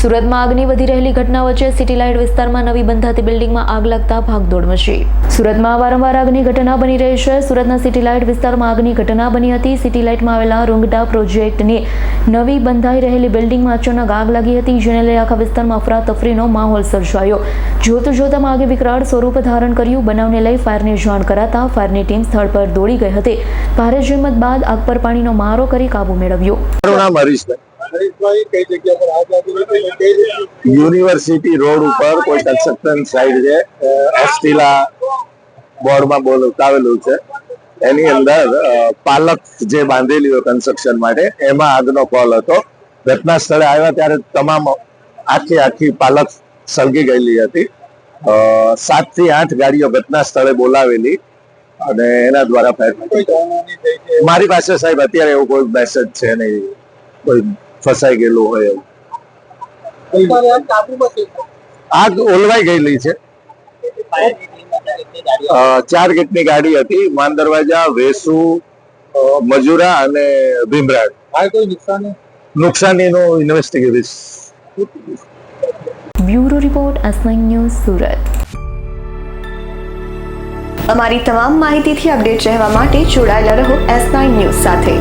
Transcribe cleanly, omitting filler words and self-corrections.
સુરતમાં આગની વધી રહેલી ઘટના વચ્ચે સિટી લાઇટ વિસ્તારમાં નવી બંધાતી બિલ્ડિંગમાં આગ લાગતા ભાગદોડ મચી। સુરતમાં વારંવાર આગની ઘટના બની રહી છે। સુરતના સિટી લાઇટ વિસ્તારમાં આગની ઘટના બની હતી। સિટી લાઇટમાં આવેલા રૂંગટા પ્રોજેક્ટની નવી બંધાઈ રહેલી બિલ્ડિંગમાં અચાનક આગ લાગી હતી, જેને લઈ આખા વિસ્તારમાં અફરાતફરીનો માહોલ સર્જાયો। જોતજોતામાં આગે વિકરાળ સ્વરૂપ ધારણ કર્યું। બનાવને લઈ ફાયરની જાણ કરાતા ફાયરની ટીમ સ્થળ પર દોડી ગઈ હતી। ભારે જહેમત બાદ આગ પર પાણીનો મારો કરી કાબુ મેળવ્યો। યુનિવર્સિટી રોડ ઉપર કોઈ કન્સ્ટ્રક્શન સાઇટ છે, એસ્ટીલા બોર્ડમાં બતાવેલું છે, એની અંદર પાલક જે બાંધેલી હોય કન્સ્ટ્રક્શન માટે, એમાં આગનો કોલ હતો। ઘટના સ્થળે આવ્યા ત્યારે તમામ આખી પાલક સળગી ગયેલી હતી। 7 થી 8 ગાડીઓ ઘટના સ્થળે બોલાવેલી અને એના દ્વારા ફાયર। મારી પાસે સાહેબ અત્યારે એવું કોઈ મેસેજ છે નહીં, કોઈ ફસાઈ ગયેલું હોય એવું। આગ ઓલવાઈ ગયેલી છે। 4 ગેટની ગાડી હતી, માન દરવાજા, વેસુ, મજુરા અને ભીમરાડ। નુકસાનીનું investigation. Bureau report, S9 news, Surat. અમારી તમામ માહિતીથી અપડેટ રહેવા માટે જોડાયેલા રહો S9 ન્યૂઝ સાથે।